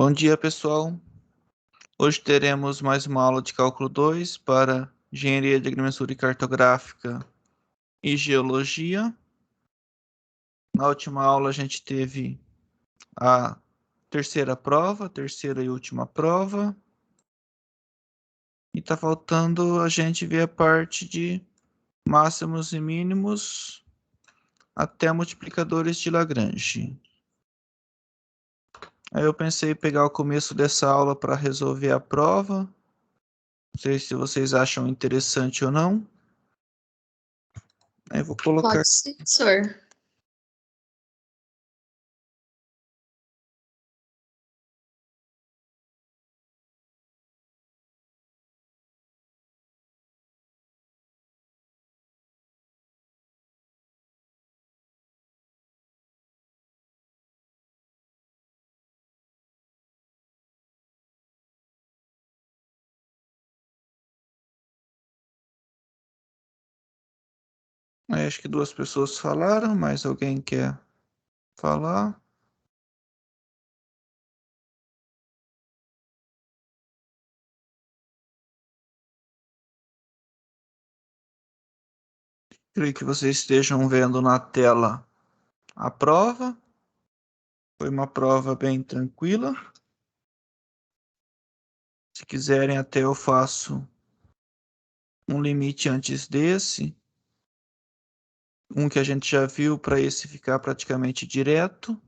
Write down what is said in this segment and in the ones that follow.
Bom dia, pessoal. Hoje teremos mais uma aula de cálculo 2 para engenharia de agrimensura e cartográfica e geologia. Na última aula a gente teve a terceira e última prova. E está faltando a gente ver a parte de máximos e mínimos até multiplicadores de Lagrange. Aí eu pensei em pegar o começo dessa aula para resolver a prova. Não sei se vocês acham interessante ou não. Aí eu vou colocar. Pode ser, professor. Acho que duas pessoas falaram, mas alguém quer falar? Creio que vocês estejam vendo na tela a prova. Foi uma prova bem tranquila. Se quiserem, até eu faço um limite antes desse. Um que a gente já viu para esse ficar praticamente direto.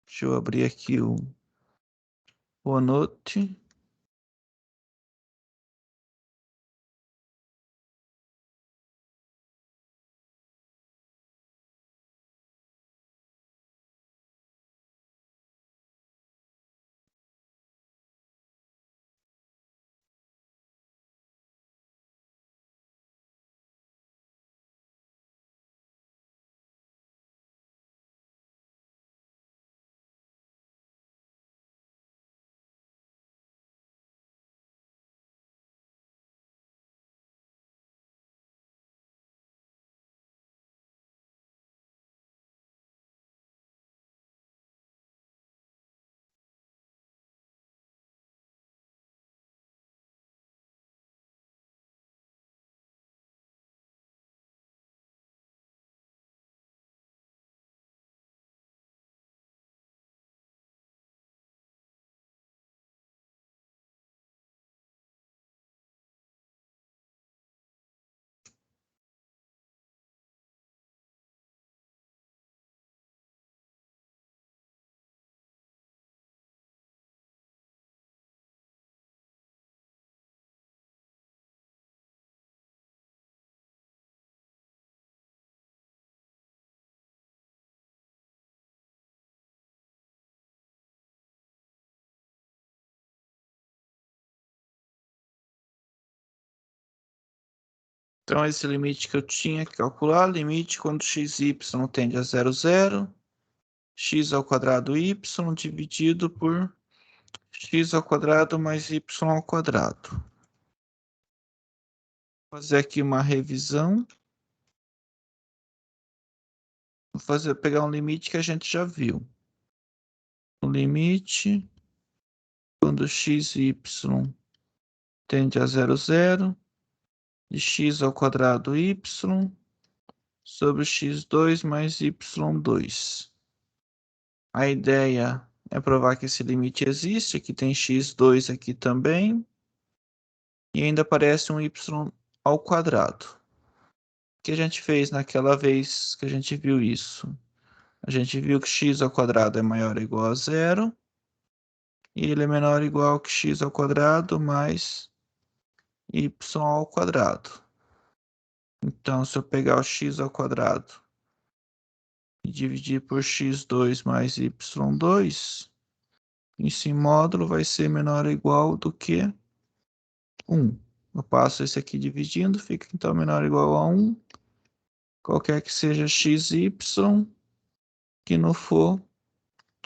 Deixa eu abrir aqui o OneNote. Então, esse limite que eu tinha que calcular, limite quando x e y tende a 0, 0, x ao quadrado y dividido por x ao quadrado mais y ao quadrado. Vou fazer aqui uma revisão. Vou pegar um limite que a gente já viu. O limite quando x e y tende a 0, 0, de x ao quadrado y sobre x2 mais y2. A ideia é provar que esse limite existe. Aqui tem x2 aqui também. E ainda aparece um y ao quadrado. O que a gente fez naquela vez que a gente viu isso? A gente viu que x ao quadrado é maior ou igual a 0. E ele é menor ou igual que x ao quadrado mais y ao quadrado. Então, se eu pegar o x ao quadrado e dividir por x2 mais y2, esse módulo vai ser menor ou igual do que 1. Eu passo esse aqui dividindo, fica então menor ou igual a 1. Qualquer que seja x e y, que não for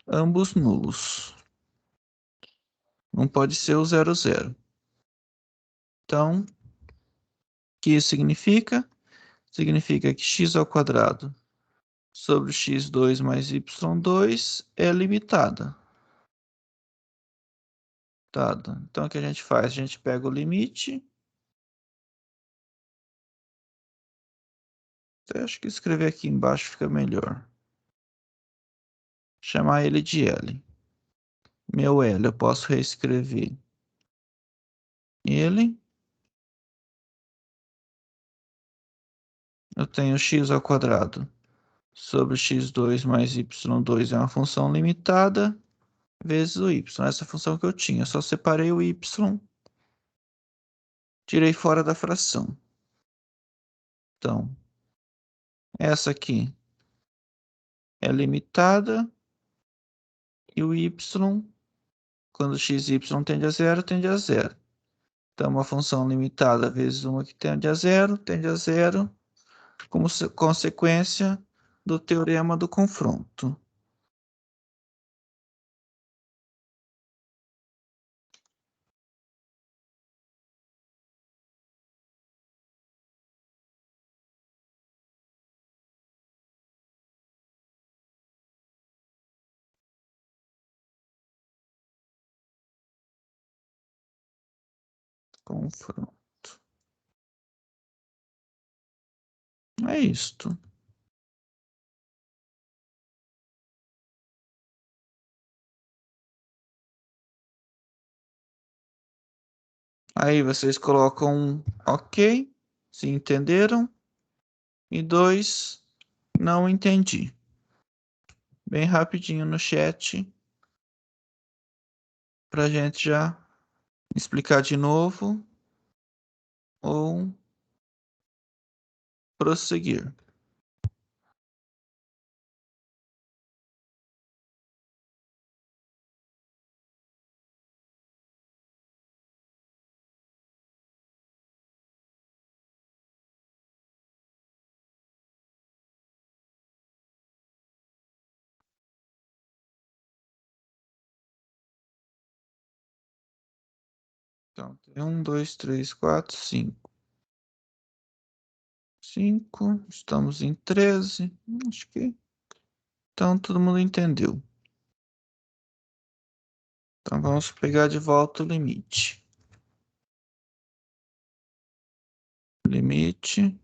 ambos nulos. Não pode ser o 0, 0. Então, o que isso significa? Significa que x ao quadrado sobre x2 mais y2 é limitada. Então, o que a gente faz? A gente pega o limite. Eu acho que escrever aqui embaixo fica melhor. Chamar ele de L. Meu L, eu posso reescrever ele. Eu tenho x ao quadrado sobre x2 mais y2 é uma função limitada, vezes o y. Essa função que eu tinha. Eu só separei o y, tirei fora da fração. Então, essa aqui é limitada e o y, quando x e y tende a zero, tende a zero. Então, uma função limitada vezes uma que tende a zero, como consequência do teorema do confronto. Confronto. É isto. Aí vocês colocam um ok, se entenderam, e 2, não entendi. Bem rapidinho no chat, para a gente já explicar de novo ou prosseguir. Então, tem 1, 2, 3, 4, 5. 5, estamos em 13. Acho que. Então, todo mundo entendeu. Então, vamos pegar de volta o limite. Limite,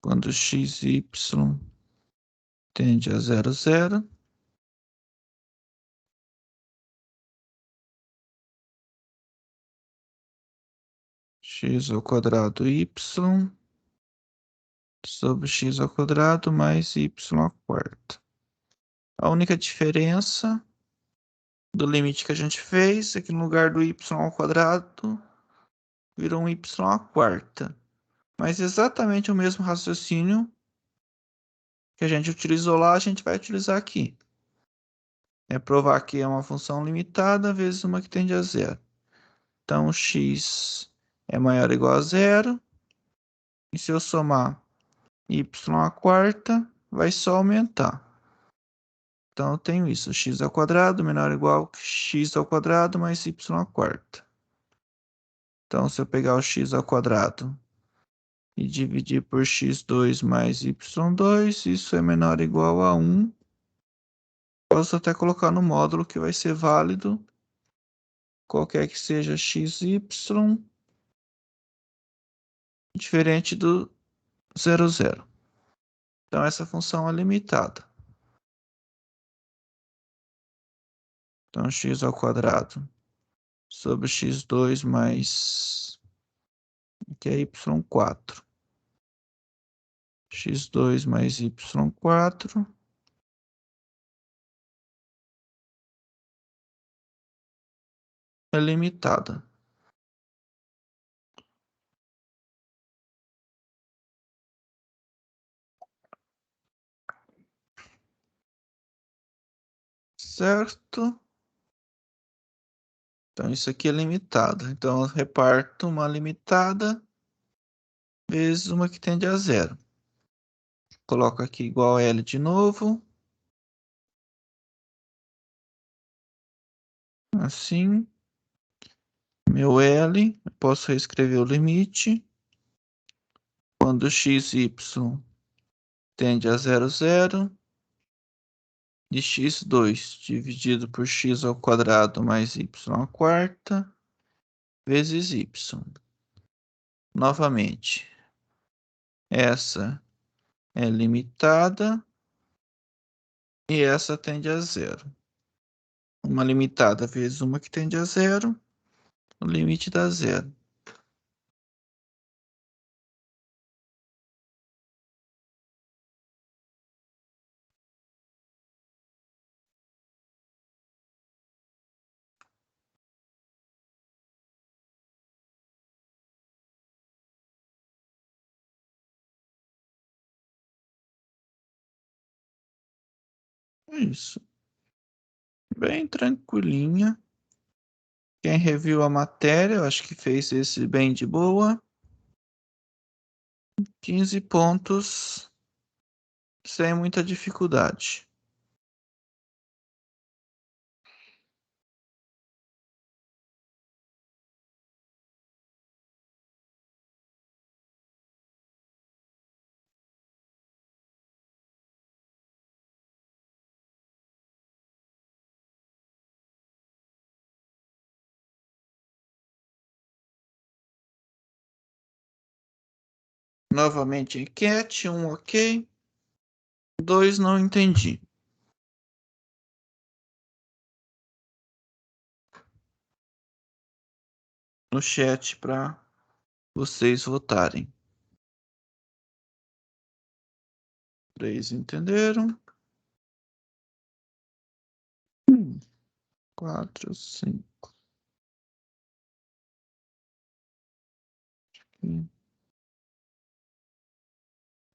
quando x e y tende a 0, 0. X ao quadrado y sobre x ao quadrado mais y à quarta. A única diferença do limite que a gente fez é que no lugar do y ao quadrado virou um y à quarta. Mas exatamente o mesmo raciocínio que a gente utilizou lá, a gente vai utilizar aqui. É provar que é uma função limitada vezes uma que tende a zero. Então, x é maior ou igual a zero. E se eu somar y à quarta, vai só aumentar. Então, eu tenho isso, x ao quadrado menor ou igual a x ao quadrado mais y à quarta. Então, se eu pegar o x ao quadrado e dividir por x2 mais y2, isso é menor ou igual a 1. Posso até colocar no módulo que vai ser válido, qualquer que seja xy, diferente do 0, 0. Então, essa função é limitada. Então, x ao quadrado sobre x2 mais, que é y4. x2 mais y4 é limitada. Certo? Então, isso aqui é limitado. Então, eu reparto uma limitada vezes uma que tende a zero. Coloco aqui igual a L de novo. Assim. Meu L, eu posso reescrever o limite. Quando x e y tende a 0, 0. De x2 dividido por x ao quadrado mais y à quarta, vezes y. Novamente, essa é limitada e essa tende a 0. Uma limitada vezes uma que tende a 0, o limite dá 0. É isso. Bem tranquilinha. Quem reviu a matéria, eu acho que fez esse bem de boa. 15 pontos sem muita dificuldade. Novamente, enquete, 1 ok, 2 não entendi. No chat para vocês votarem. 3 entenderam. 4, 5.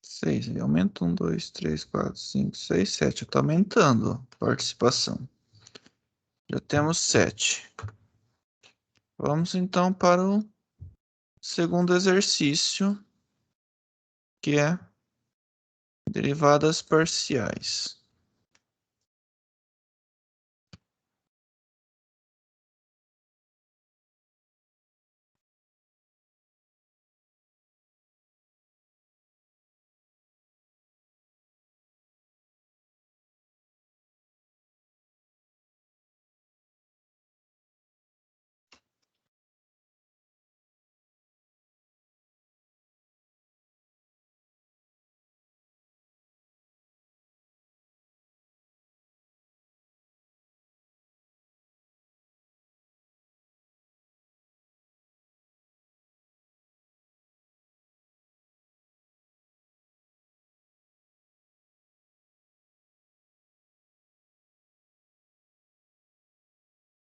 6. Aumenta 1, 2, 3, 4, 5, 6, 7. Está aumentando a participação. Já temos 7. Vamos então para o segundo exercício, que é derivadas parciais.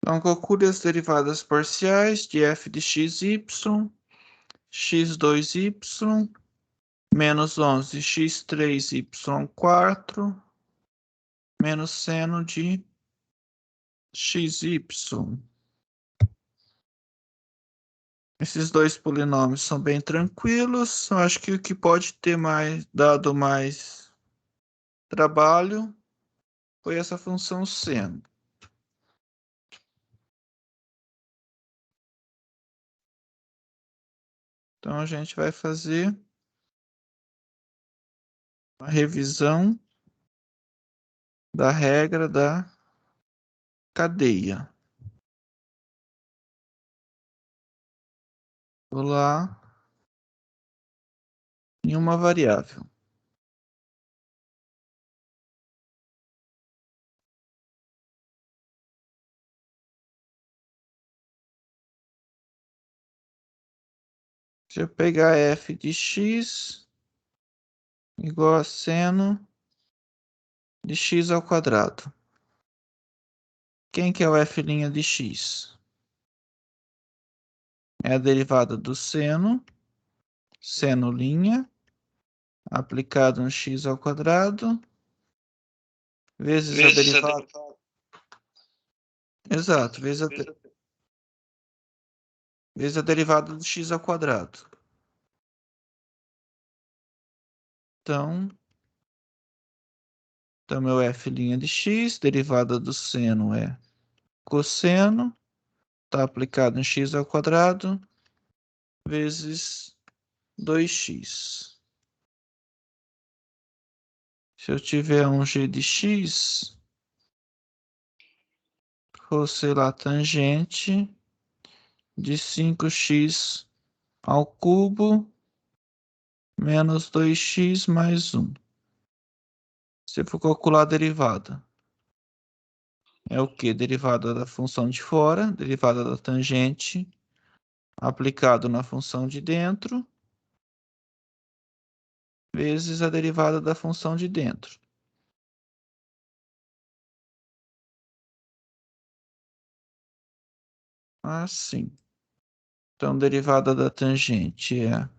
Então, calcule as derivadas parciais de f de xy, x2y, menos 11 x3y4, menos seno de xy. Esses dois polinômios são bem tranquilos. Eu acho que o que pode ter dado mais trabalho foi essa função seno. Então a gente vai fazer uma revisão da regra da cadeia. Vou lá em uma variável. Se eu pegar f de x igual a seno de x ao quadrado. Quem que é o f' de x? É a derivada do seno, seno', aplicado no x ao quadrado, vezes a derivada. Exato, vezes a derivada do x ao quadrado. Então meu f' de x, derivada do seno é cosseno, está aplicado em x ao quadrado, vezes 2x. Se eu tiver um g de x, fosse lá tangente de 5x ao cubo menos 2x mais 1. Se for calcular a derivada, é o que? Derivada da função de fora, derivada da tangente, aplicado na função de dentro, vezes a derivada da função de dentro. Assim. Então, derivada da tangente é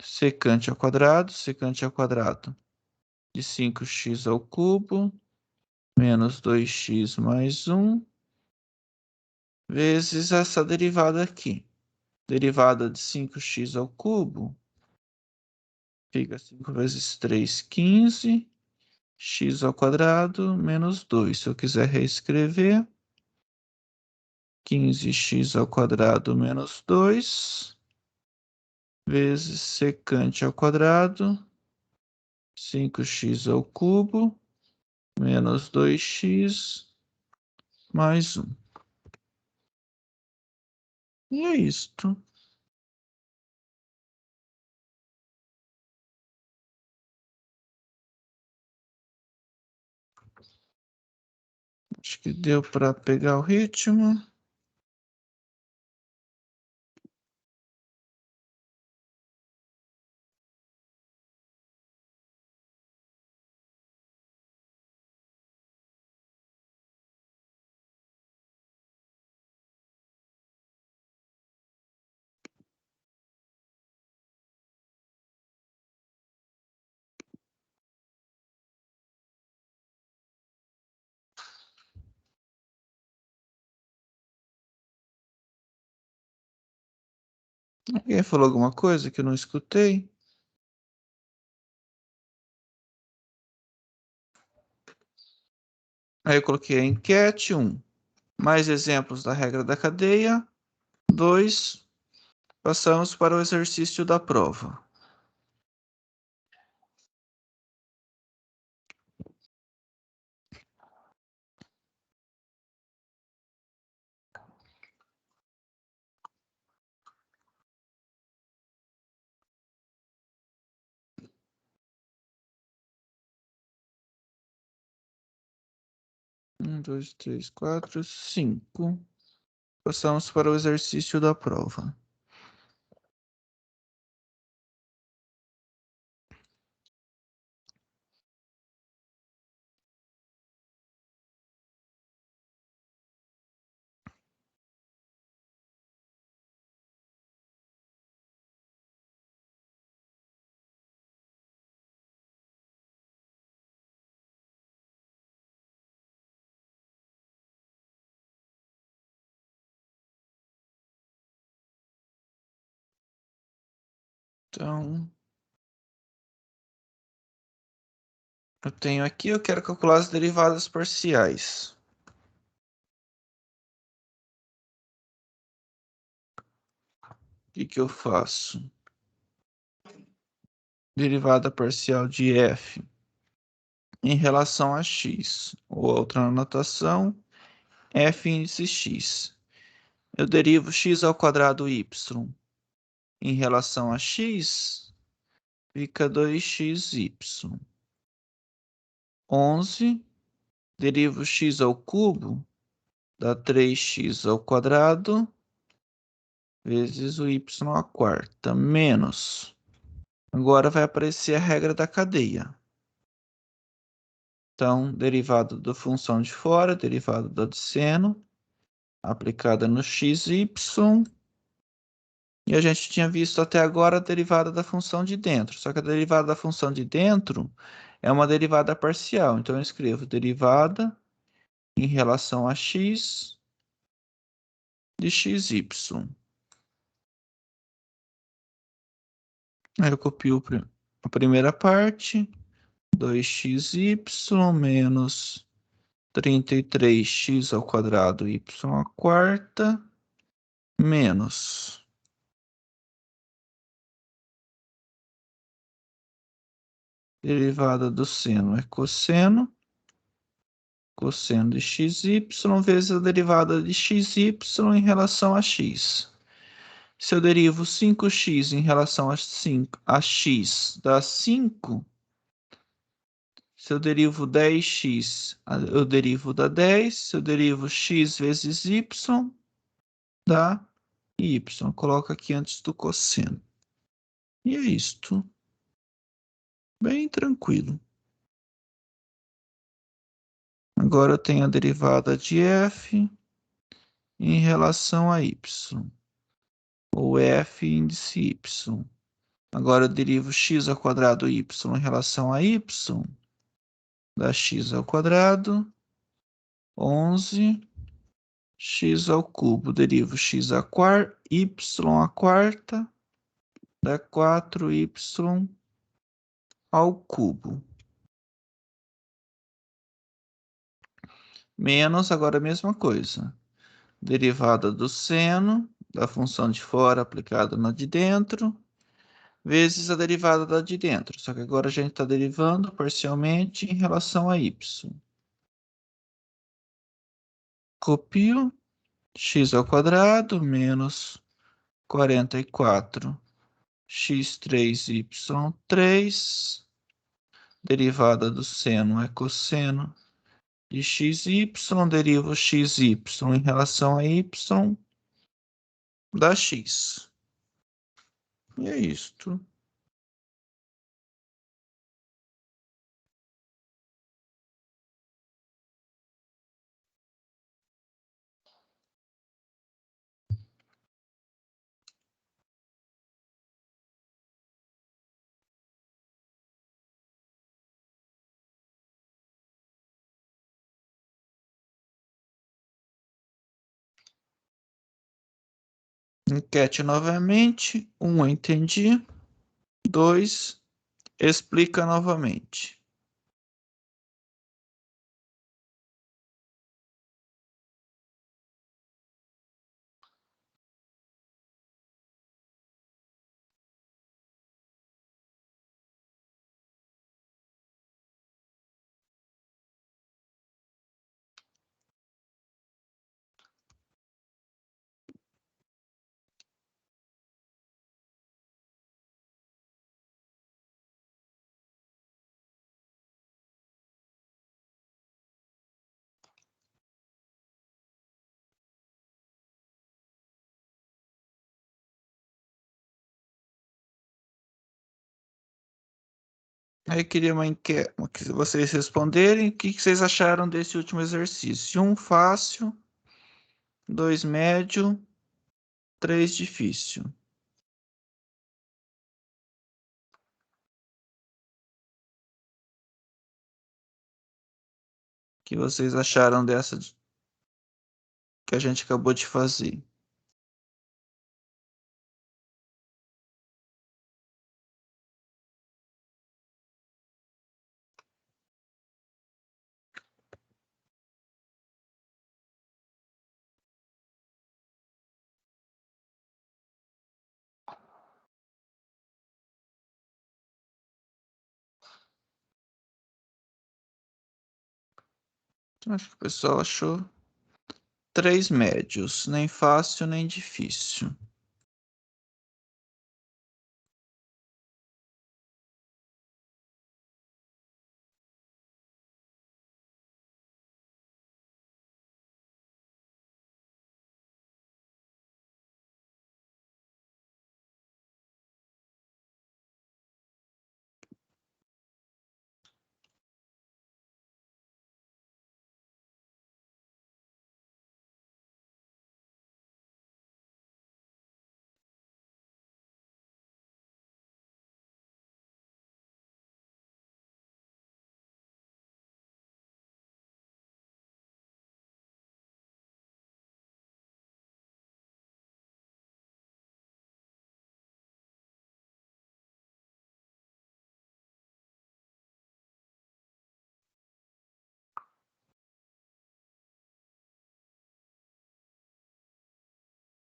secante ao quadrado de 5x ao cubo, menos 2x mais 1, vezes essa derivada aqui. Derivada de 5x ao cubo, fica 5 vezes 3, 15, x ao quadrado, menos 2. Se eu quiser reescrever, 15x ao quadrado menos 2, vezes secante ao quadrado, 5x ao cubo, menos 2x, mais 1. E é isto. Acho que deu para pegar o ritmo. Alguém falou alguma coisa que eu não escutei? Aí eu coloquei a enquete 1. Mais exemplos da regra da cadeia. 2. Passamos para o exercício da prova. Um, dois, três, quatro, 5. Passamos para o exercício da prova. Então, eu tenho aqui, eu quero calcular as derivadas parciais. O que eu faço? Derivada parcial de f em relação a x, ou outra anotação, f índice x. Eu derivo x ao quadrado y em relação a x, fica 2xy. 11, derivo x ao cubo, dá 3x ao quadrado, vezes o y à quarta, menos. Agora vai aparecer a regra da cadeia. Então, derivado da função de fora, derivado da de seno, aplicada no xy, e a gente tinha visto até agora a derivada da função de dentro. Só que a derivada da função de dentro é uma derivada parcial. Então, eu escrevo derivada em relação a x de xy. Aí eu copio a primeira parte, 2xy menos 33x ao quadrado y à quarta, menos. Derivada do seno é cosseno. Cosseno de xy vezes a derivada de xy em relação a x. Se eu derivo 5x em relação a x, dá 5. Se eu derivo 10x, eu derivo da 10. Se eu derivo x vezes y, dá y. Coloco aqui antes do cosseno. E é isto. Bem tranquilo. Agora eu tenho a derivada de f em relação a y, ou f índice y. Agora eu derivo x ao quadrado y em relação a y, dá x ao quadrado, 11, x ao cubo, derivo x a y à quarta, dá 4y ao cubo. Menos, agora a mesma coisa. Derivada do seno da função de fora aplicada na de dentro, vezes a derivada da de dentro. Só que agora a gente está derivando parcialmente em relação a y. Copio x ao quadrado menos 44 x3y3, derivada do seno é cosseno de xy, derivo xy em relação a y, dá x. E é isto. Enquete novamente. 1, entendi. 2, explica novamente. Aí queria uma enquete, que vocês responderem o que vocês acharam desse último exercício. 1 fácil, 2 médio, 3 difícil. O que vocês acharam dessa que a gente acabou de fazer? Acho que o pessoal achou 3 médios, nem fácil nem difícil.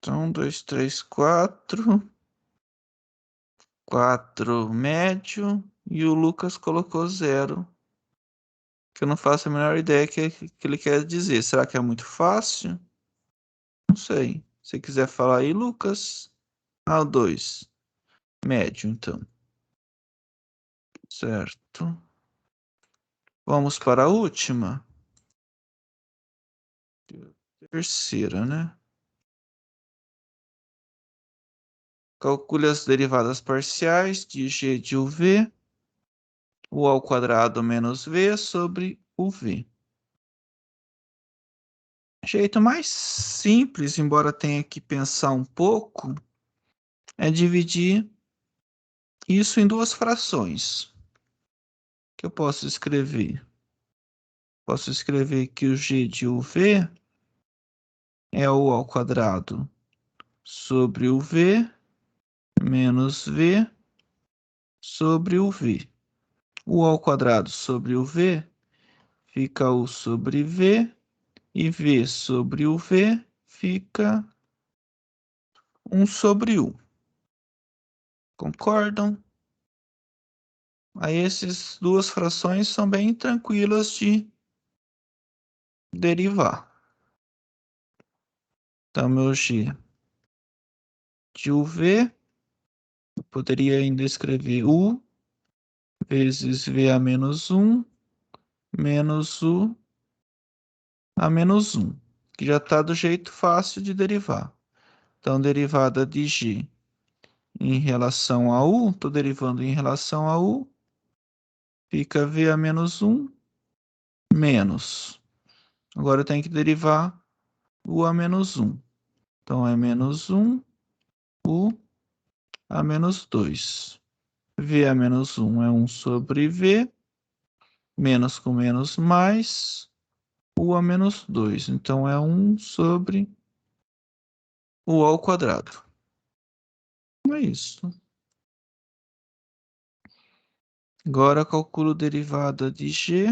Então, 2, 3, 4. 4 médio. E o Lucas colocou 0, que eu não faço a menor ideia que ele quer dizer. Será que é muito fácil? Não sei. Se quiser falar aí, Lucas. Ah, o 2. Médio, então. Certo. Vamos para a última. Terceira, né? Calcule as derivadas parciais de g de uv, u ao quadrado menos v sobre uv. Jeito mais simples, embora tenha que pensar um pouco, é dividir isso em duas frações. Que eu posso escrever? Posso escrever que o g de uv é u ao quadrado sobre uv menos v sobre uv. U ao quadrado sobre uv fica u sobre v, e v sobre uv fica 1 sobre u. Concordam? Aí essas duas frações são bem tranquilas de derivar. Então, meu g de uv, eu poderia ainda escrever u vezes v a menos 1 menos u a menos 1, que já está do jeito fácil de derivar. Então, derivada de g em relação a u, estou derivando em relação a u, fica v a menos 1 menos. Agora eu tenho que derivar u a menos 1. Então, é menos 1, u a menos 2. V a menos 1 é 1 sobre v, menos com menos mais, u a menos 2. Então, é 1 sobre u ao quadrado. É isso. Agora calculo derivada de g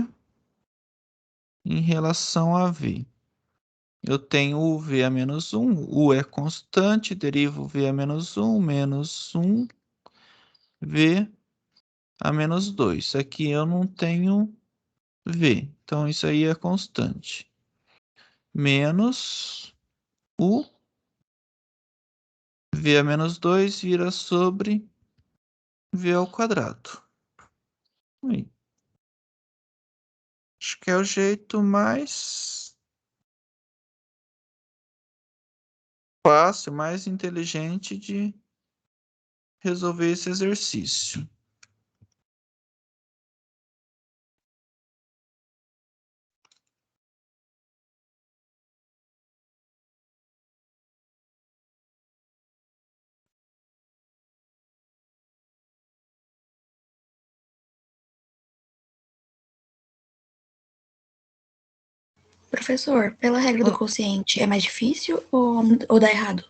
em relação a v. Eu tenho o v a menos 1, u é constante, derivo v a menos 1, menos 1, v a menos 2. Aqui eu não tenho v, então isso aí é constante. Menos u, v a menos 2 vira sobre v ao quadrado. Aí. Acho que é o jeito mais fácil, mais inteligente de resolver esse exercício. Professor, pela regra do quociente, é mais difícil ou dá errado?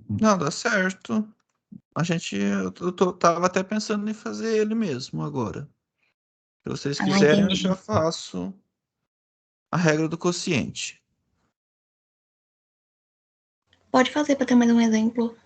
Não, dá certo. Eu tava até pensando em fazer ele mesmo agora. Se vocês Ah, quiserem, eu entendi. já faço a regra do quociente. Pode fazer para ter mais um exemplo.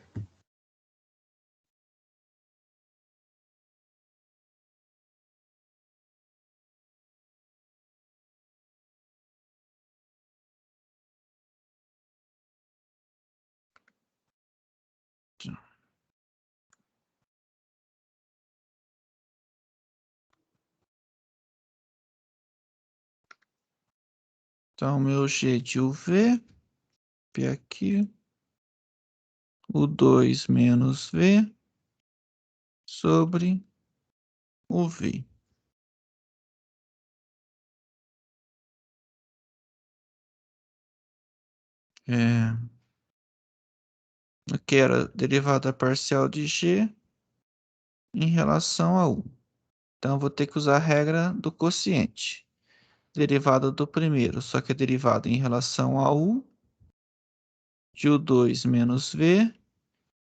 Então, meu G de UV, P aqui, o 2 menos V sobre o V. Aqui era a derivada parcial de G em relação a U. Então, eu vou ter que usar a regra do quociente. Derivada do primeiro, só que é derivada em relação a U, de U2 menos V,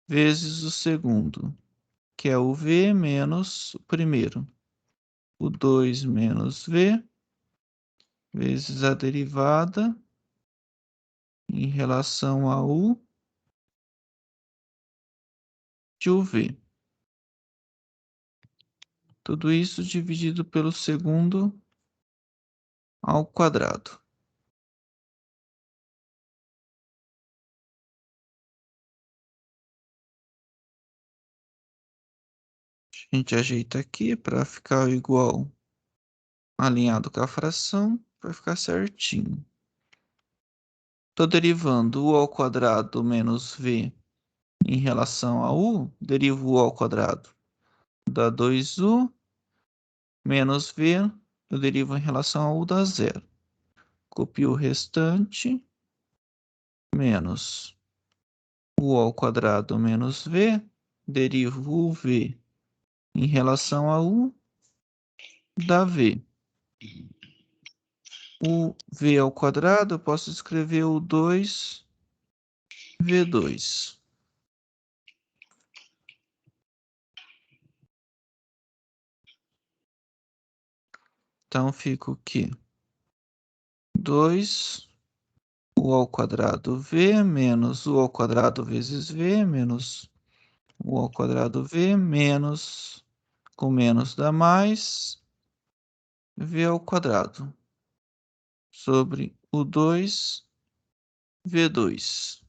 vezes o segundo, que é o V menos o primeiro. O 2 menos V, vezes a derivada em relação a U de UV. Tudo isso dividido pelo segundo ao quadrado. A gente ajeita aqui para ficar igual, alinhado com a fração, para ficar certinho. Estou derivando u ao quadrado menos v em relação a u, derivo u ao quadrado. Dá 2u menos v, eu derivo em relação a u, dá zero. Copio o restante, menos u ao quadrado menos v, derivo uv em relação a u, dá v. O v ao quadrado, eu posso escrever o 2v2. Então, fica o quê? 2 u ao quadrado v menos u ao quadrado vezes v menos u ao quadrado v menos, com menos dá mais, v ao quadrado sobre o 2v2.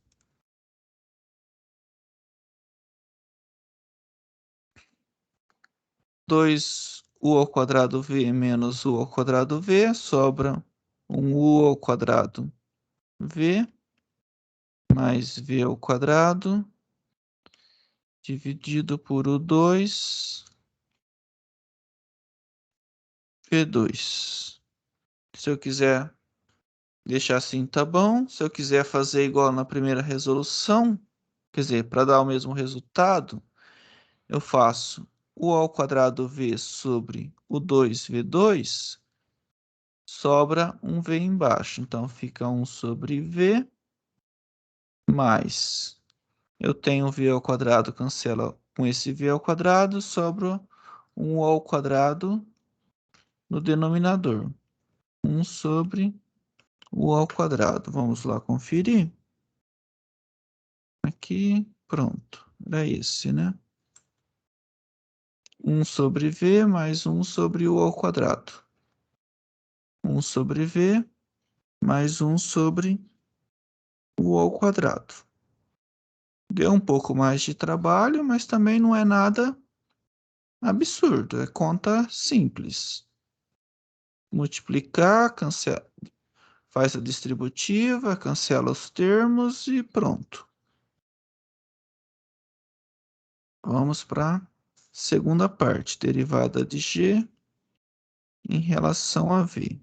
2u ao quadrado v menos u ao quadrado v, sobra um u ao quadrado v mais v ao quadrado dividido por o 2v2. Se eu quiser deixar assim, tá bom. Se eu quiser fazer igual na primeira resolução, quer dizer, para dar o mesmo resultado, eu faço u ao quadrado v sobre o 2v2, sobra um v embaixo. Então, fica 1 sobre v, mais, eu tenho v ao quadrado, cancela com esse v ao quadrado, sobra um ao quadrado no denominador. 1 sobre u ao quadrado. Vamos lá conferir. Aqui, pronto. Era esse, né? 1 sobre v mais 1 sobre u ao quadrado. 1 sobre v mais 1 sobre u ao quadrado. Deu um pouco mais de trabalho, mas também não é nada absurdo. É conta simples. Multiplicar, cancela, faz a distributiva, cancela os termos e pronto. Vamos para a segunda parte, derivada de g em relação a v.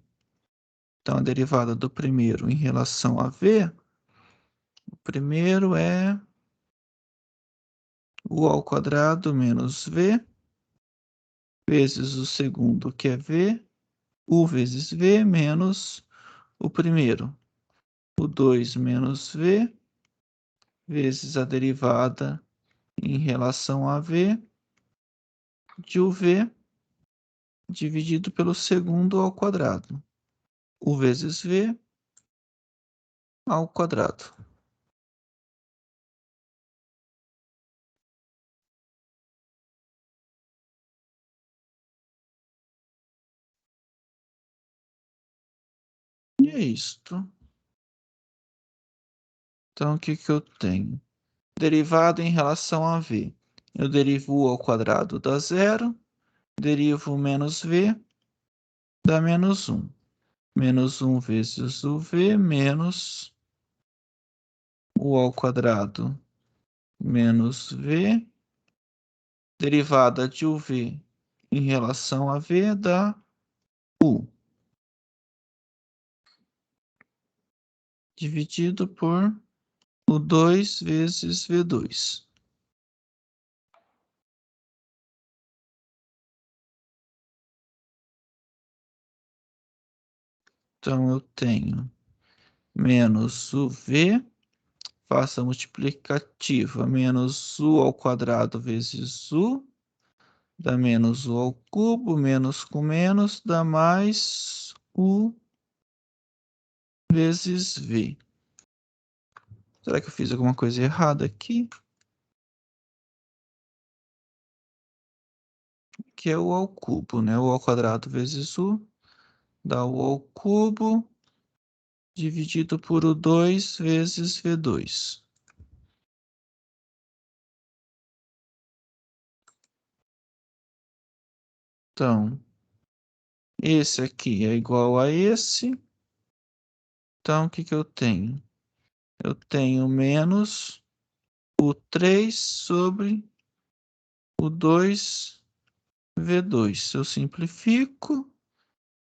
Então, a derivada do primeiro em relação a v, o primeiro é u ao quadrado menos v, vezes o segundo, que é v, u vezes v, menos o primeiro, o 2 menos v, vezes a derivada em relação a v, de uv, dividido pelo segundo ao quadrado. U vezes v ao quadrado. E é isto. Então, o que eu tenho? Derivada em relação a v. Eu derivo u ao quadrado, dá zero. Derivo menos v, dá menos 1. Menos 1 vezes o v, menos u ao quadrado, menos v. Derivada de uv em relação a v dá u. Dividido por o 2 vezes v2. Então, eu tenho menos o v, faço a multiplicativa, menos u ao quadrado vezes u, dá menos u ao cubo, menos com menos, dá mais u vezes v. Será que eu fiz alguma coisa errada aqui? que é u ao cubo, né? U ao quadrado vezes u dá u ao cubo dividido por U2 vezes V2. Então, esse aqui é igual a esse. Então, o que que eu tenho? Eu tenho menos U3 sobre U2 V2. Se eu simplifico,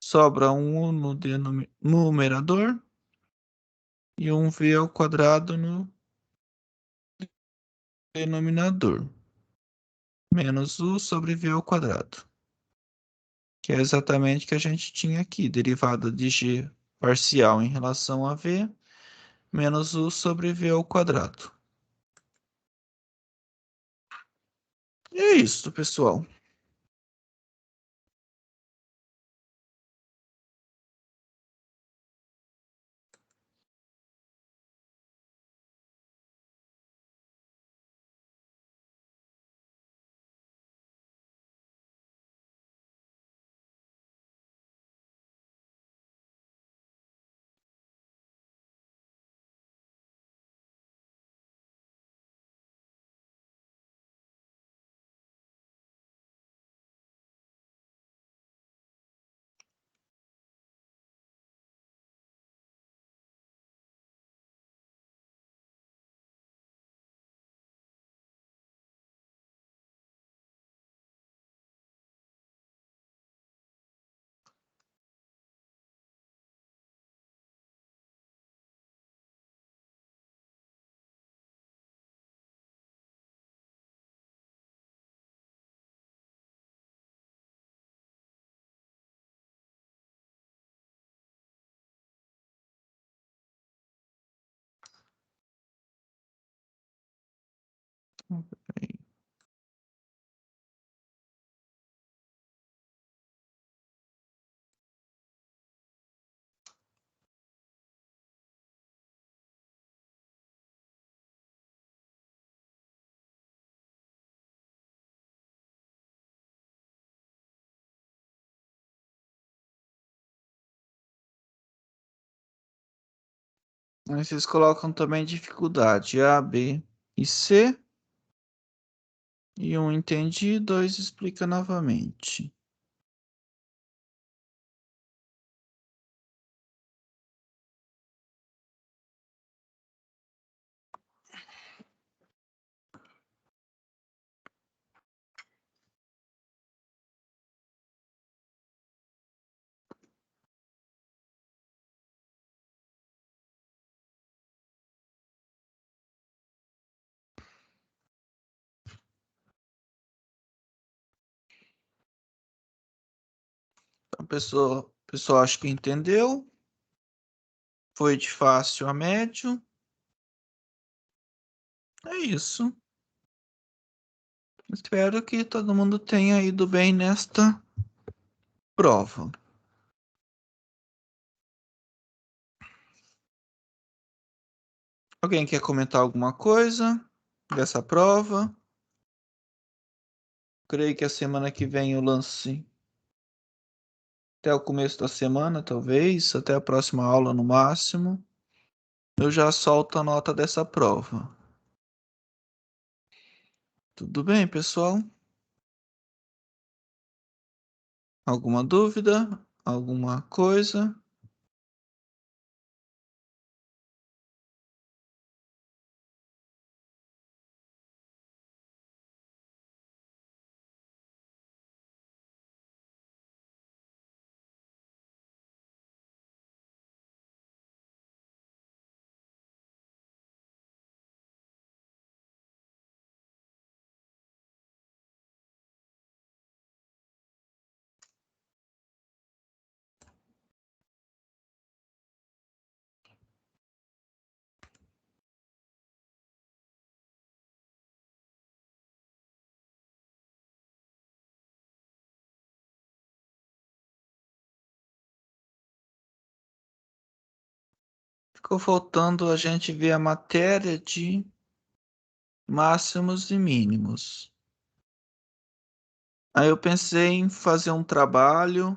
sobra um U no numerador e um V ao quadrado no denominador. Menos U sobre V ao quadrado. Que é exatamente o que a gente tinha aqui. Derivada de G parcial em relação a V, menos U sobre V ao quadrado. E é isso, pessoal. Aí vocês colocam também dificuldade A, B e C. E um entendi, dois explica novamente. Então, pessoal acho que entendeu. Foi de fácil a médio. É isso. Espero que todo mundo tenha ido bem nesta prova. Alguém quer comentar alguma coisa dessa prova? Creio que a semana que vem eu lance até o começo da semana, talvez, até a próxima aula no máximo. Eu já solto a nota dessa prova. Tudo bem, pessoal? Alguma dúvida? Alguma coisa? Ficou faltando a gente ver a matéria de máximos e mínimos. Aí eu pensei em fazer um trabalho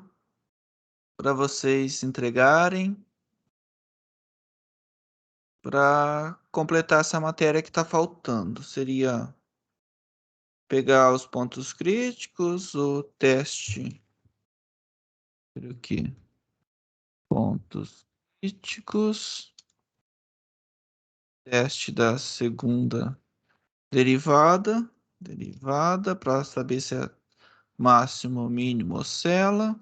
para vocês entregarem, para completar essa matéria que está faltando. Seria pegar os pontos críticos, o teste aqui, pontos críticos, teste da segunda derivada para saber se é máximo ou mínimo oscila.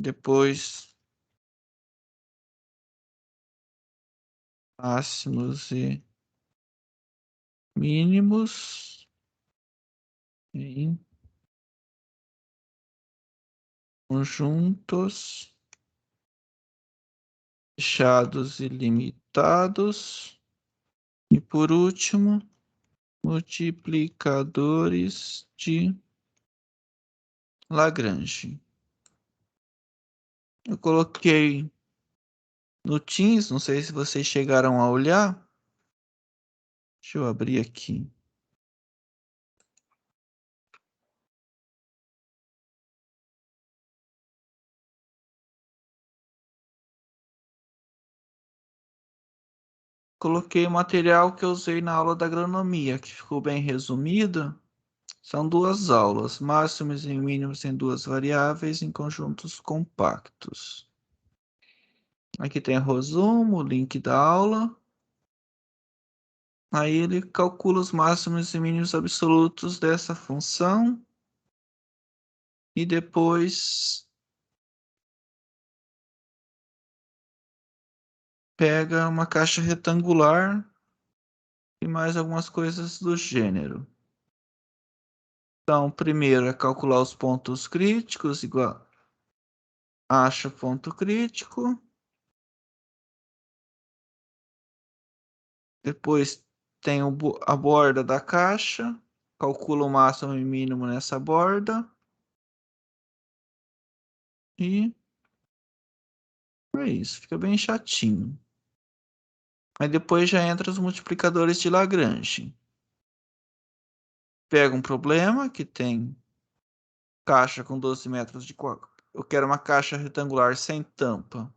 Depois máximos e mínimos em conjuntos fechados e limitados. E por último, multiplicadores de Lagrange. Eu coloquei no Teams, não sei se vocês chegaram a olhar. Deixa eu abrir aqui. Coloquei o material que eu usei na aula da agronomia, que ficou bem resumido. São duas aulas, máximos e mínimos em duas variáveis em conjuntos compactos. Aqui tem o resumo, o link da aula. Aí ele calcula os máximos e mínimos absolutos dessa função. E depois pega uma caixa retangular e mais algumas coisas do gênero. Então, primeiro é calcular os pontos críticos, igual acha o ponto crítico. Depois tem a borda da caixa, calcula o máximo e mínimo nessa borda. E é isso, fica bem chatinho. Aí depois já entra os multiplicadores de Lagrange. Pega um problema que tem caixa com 12 metros de quadro. Eu quero uma caixa retangular sem tampa,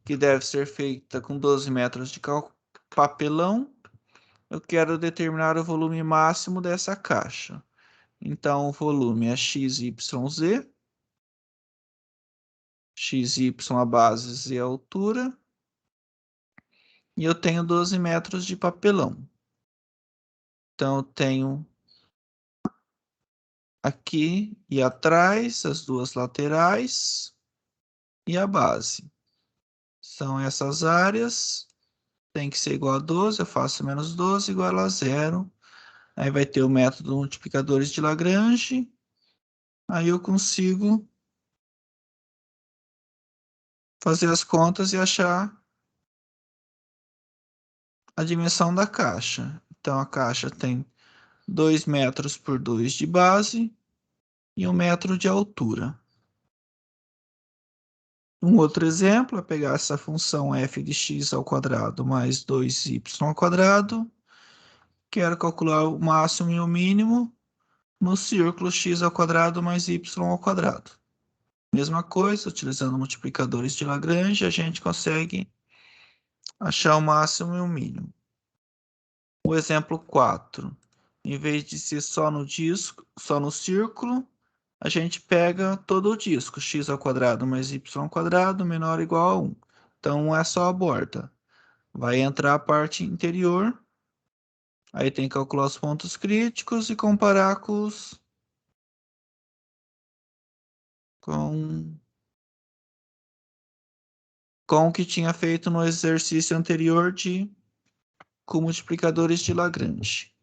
que deve ser feita com 12 metros de papelão. Eu quero determinar o volume máximo dessa caixa. Então, o volume é XYZ, XY a base, Z a altura, e eu tenho 12 metros de papelão. Então, eu tenho aqui e atrás, as duas laterais e a base. São essas áreas, tem que ser igual a 12, eu faço menos 12 igual a zero. Aí vai ter o método multiplicadores de Lagrange. Aí eu consigo fazer as contas e achar a dimensão da caixa. Então a caixa tem 2 metros por 2 de base e 1 metro de altura. Um outro exemplo é pegar essa função f de x ao quadrado mais 2y ao quadrado. Quero calcular o máximo e o mínimo no círculo x ao quadrado mais y ao quadrado. Mesma coisa, utilizando multiplicadores de Lagrange, a gente consegue achar o máximo e o mínimo. O exemplo 4. Em vez de ser só no disco, só no círculo, a gente pega todo o disco, x ao quadrado mais y ao quadrado menor ou igual a 1. Então, é só a borda. Vai entrar a parte interior, aí tem que calcular os pontos críticos e comparar com, com o que tinha feito no exercício anterior com multiplicadores de Lagrange.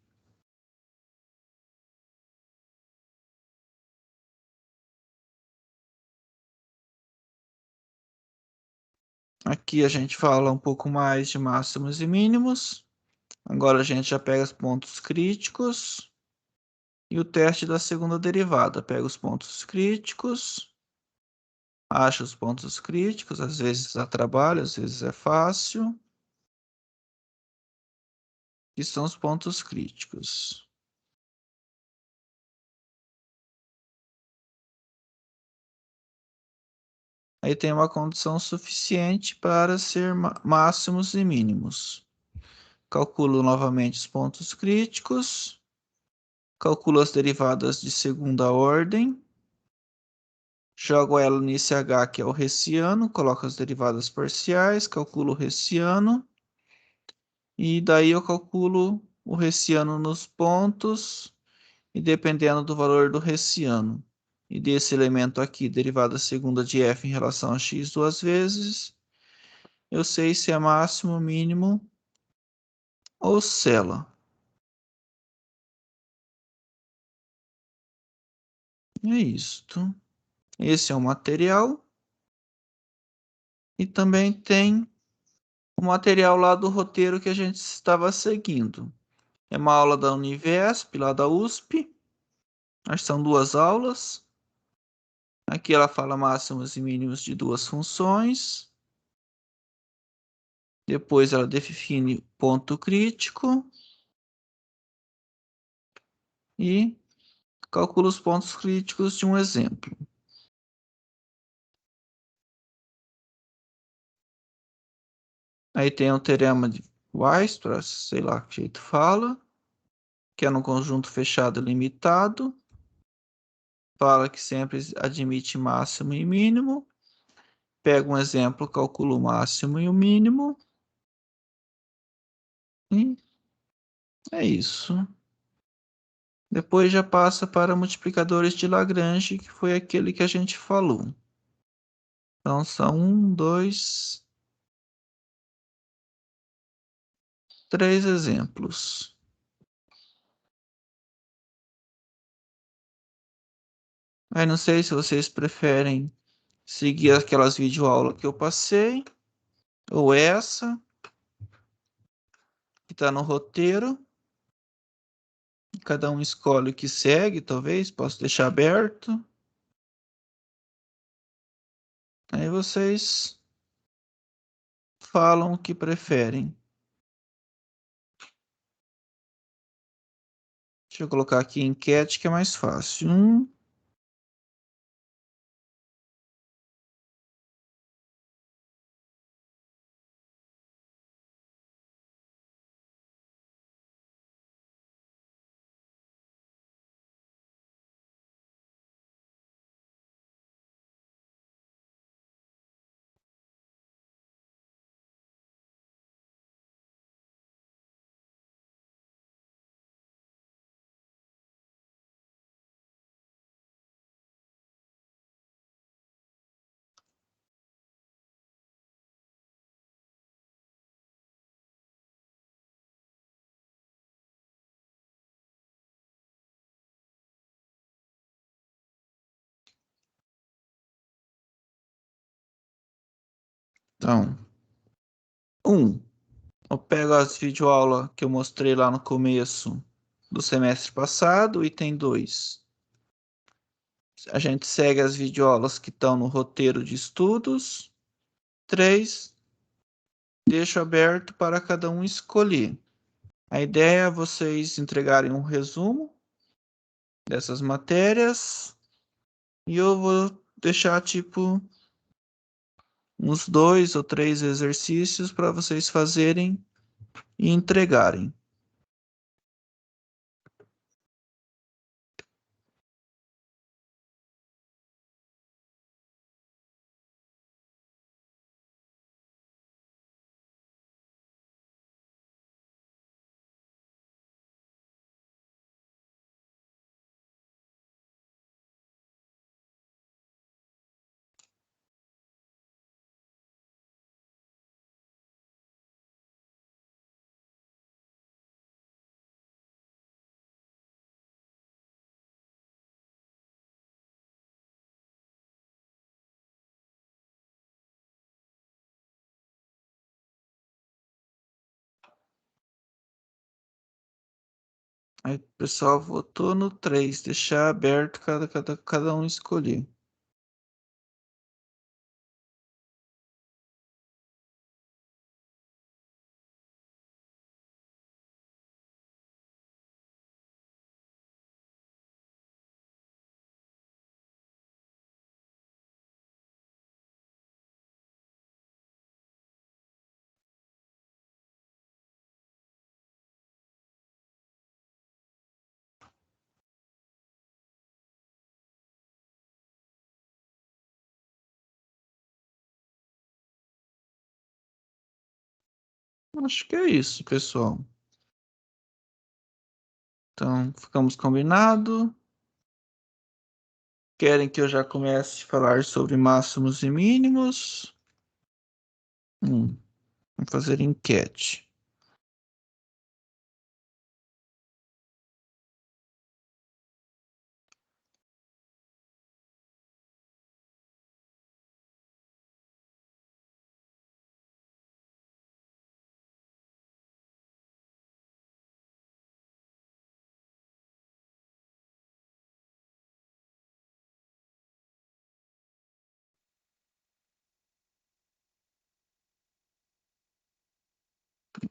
Aqui a gente fala um pouco mais de máximos e mínimos. Agora a gente já pega os pontos críticos e o teste da segunda derivada. Pega os pontos críticos, acha os pontos críticos, às vezes dá trabalho, às vezes é fácil. Que são os pontos críticos. Aí tem uma condição suficiente para ser máximos e mínimos. Calculo novamente os pontos críticos. Calculo as derivadas de segunda ordem. Jogo ela nesse H que é o hessiano. Coloco as derivadas parciais. Calculo o hessiano. E daí eu calculo o hessiano nos pontos. E dependendo do valor do hessiano e desse elemento aqui, derivada segunda de f em relação a x duas vezes, eu sei se é máximo, mínimo ou cela. É isto. Esse é o material. E também tem o material lá do roteiro que a gente estava seguindo. É uma aula da Univesp, lá da USP. Acho que são duas aulas. Aqui ela fala máximos e mínimos de duas funções. Depois ela define ponto crítico. E calcula os pontos críticos de um exemplo. Aí tem o teorema de Weierstrass, sei lá que jeito fala, que é no conjunto fechado limitado. Fala que sempre admite máximo e mínimo. Pega um exemplo, calcula o máximo e o mínimo. E é isso. Depois já passa para multiplicadores de Lagrange, que foi aquele que a gente falou. Então são 1, 2, 3 exemplos. Aí não sei se vocês preferem seguir aquelas videoaulas que eu passei, ou essa, que está no roteiro. Cada um escolhe o que segue, talvez, posso deixar aberto. Aí vocês falam o que preferem. Deixa eu colocar aqui enquete, que é mais fácil. Então, eu pego as videoaulas que eu mostrei lá no começo do semestre passado, item 2. A gente segue as videoaulas que estão no roteiro de estudos. 3. Deixo aberto para cada um escolher. A ideia é vocês entregarem um resumo dessas matérias e eu vou deixar tipo uns 2 ou 3 exercícios para vocês fazerem e entregarem. Aí o pessoal votou no 3, deixar aberto cada um escolher. Acho que é isso, pessoal. Então, ficamos combinados. Querem que eu já comece a falar sobre máximos e mínimos? Vamos fazer enquete.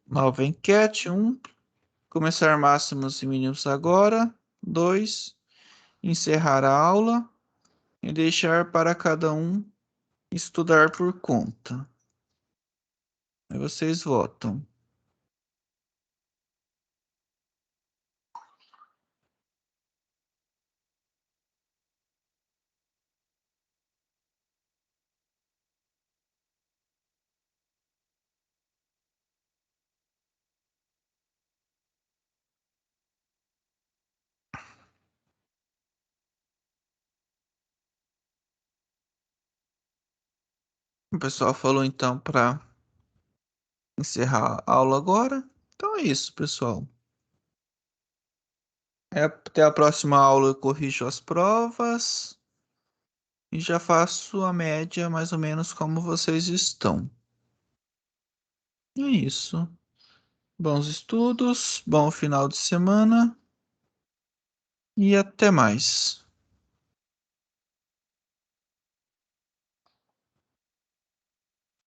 Nova enquete. 1. Começar máximos e mínimos agora. 2. Encerrar a aula e deixar para cada um estudar por conta. Aí vocês votam. O pessoal falou então para encerrar a aula agora. Então é isso, pessoal. Até a próxima aula eu corrijo as provas e já faço a média mais ou menos como vocês estão. É isso. Bons estudos, bom final de semana e até mais.